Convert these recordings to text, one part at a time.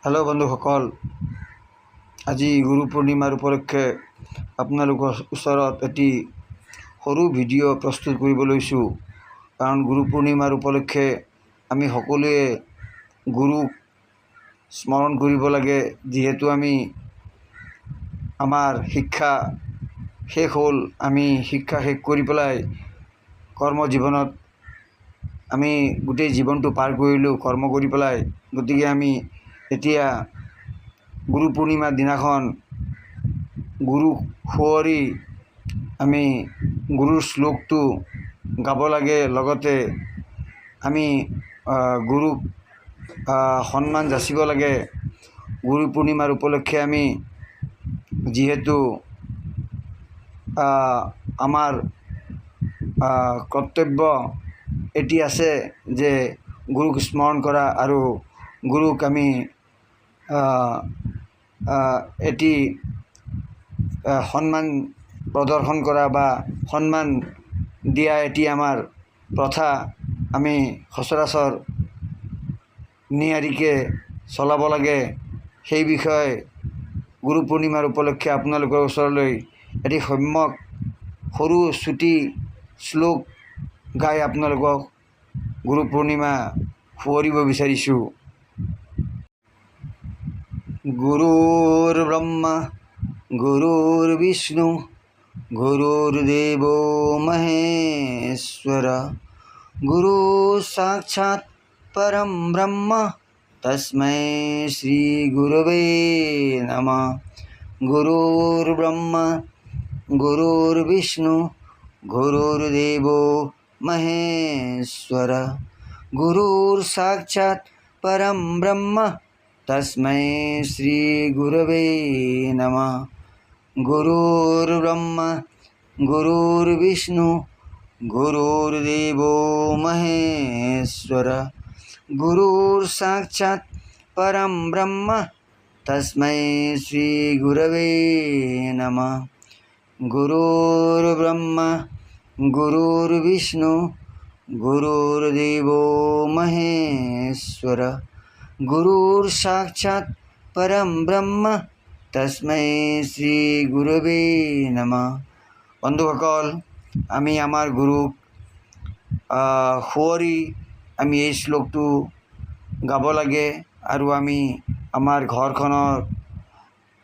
Hello' বন্ধুসকল, আজি গুৰু পূৰ্ণিমাৰ উপলক্ষে আপোনালোকৰ ওচৰত এটি সৰু ভিডিঅ' প্ৰস্তুত কৰিব লৈছোঁ। কাৰণ গুৰু পূৰ্ণিমাৰ উপলক্ষে আমি সকলোৱে গুৰুক স্মৰণ কৰিব লাগে। যিহেতু আমাৰ শিক্ষা শেষ হ'ল, আমি শিক্ষা শেষ কৰি পেলাই কৰ্মজীৱনত আমি গোটেই জীৱনটো পাৰ কৰিলোঁ কৰ্ম কৰি পেলাই। গতিকে আমি এতিয়া গুৰু পূৰ্ণিমাৰ দিনাখন গুৰুক সুঁৱৰি আমি গুৰুৰ শ্লোকটো গাব লাগে। লগতে আমি গুৰুক সন্মান যাচিব লাগে। গুৰু পূৰ্ণিমাৰ উপলক্ষে আমি যিহেতু আমাৰ কৰ্তব্য এটি আছে যে গুৰুক স্মৰণ কৰা আৰু গুৰুক আমি এটি সন্মান প্ৰদৰ্শন কৰা বা সন্মান দিয়া এটি আমাৰ প্ৰথা আমি সচৰাচৰ নিয়াৰিকৈ চলাব লাগে। সেই বিষয়ে গুৰু পূৰ্ণিমাৰ উপলক্ষে আপোনালোকৰ ওচৰলৈ এটি সম্যক সৰু চুটি শ্লোক গাই আপোনালোকক গুৰু পূৰ্ণিমা সুঁৱৰিব বিচাৰিছোঁ। গুৰুৰ্ব্ৰহ্মা গুৰুৰ্বিষ্ণু গুৰুৰ্দেৱো মহেশ্বৰা গুৰু সাক্ষাৎ পৰম ব্ৰহ্ম তস্मै শ্ৰী গুৰৱে নমঃ। গুৰুৰ্ব্ৰহ্মা গুৰুৰ্বিষ্ণু গুৰুৰ্দেৱো মহেশ্বৰা গুৰু সাক্ষাৎ পরম ব্রহ্ম তস্मै শ্রী গুরবে নমঃ। গুরুর্ব্রহ্মা গুরুর্বিষ্ণু গুরুর্দেবো মহেশ্বরা গুরুর সাক্ষাৎ পরম ব্রহ্ম তস্मै শ্রী গুরবে নমঃ। গুরুর্ব্রহ্মা গুরুর্বিষ্ণু গুরুর্দেবো মহেশ্বরা গুরুর সাক্ষাৎ পরম ব্রহ্ম তস্मै শ্রী গুরবে নমঃ। বন্ধুসকল, আমি আমাৰ গুৰুক সুঁৱৰি আমি এই শ্লোকটো গাব লাগে। আৰু আমি আমাৰ ঘৰখনৰ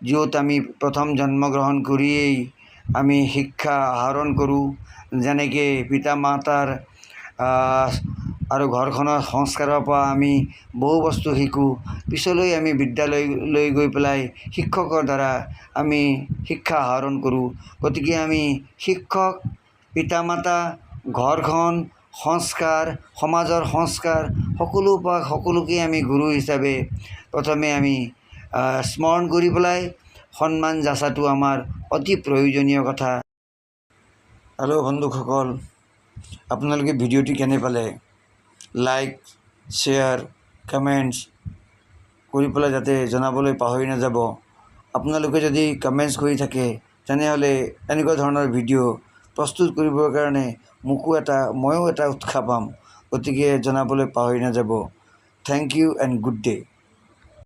য'ত আমি প্ৰথম জন্মগ্ৰহণ কৰিয়েই আমি শিক্ষা আহৰণ কৰোঁ, যেনেকৈ পিতা মাতাৰ আৰু ঘৰখনৰ সংস্কাৰৰ পৰা আমি বহু বস্তু শিকোঁ। পিছলৈ আমি বিদ্যালয়লৈ গৈ পেলাই শিক্ষকৰ দ্বাৰা আমি শিক্ষা আহৰণ কৰোঁ। গতিকে আমি শিক্ষক, পিতা মাতা, ঘৰখন, সংস্কাৰ, সমাজৰ সংস্কাৰ সকলোকে আমি গুৰু হিচাপে প্ৰথমে আমি স্মৰণ কৰি পেলাই সন্মান যাচাটো আমাৰ অতি প্ৰয়োজনীয় কথা। হেল্ল' বন্ধুসকল, আপোনালোকে ভিডিঅ'টি কেনে পালে? লাইক, শ্বেয়াৰ, কমেণ্টছ কৰি পেলাই যাতে জনাবলৈ পাহৰি নাযাব। আপোনালোকে যদি কমেণ্টছ কৰি থাকে তেনেহ'লে এনেকুৱা ধৰণৰ ভিডিঅ' প্ৰস্তুত কৰিবৰ কাৰণে ময়ো এটা উৎসাহ পাম। গতিকে জনাবলৈ পাহৰি নাযাব। Thank you and good day'.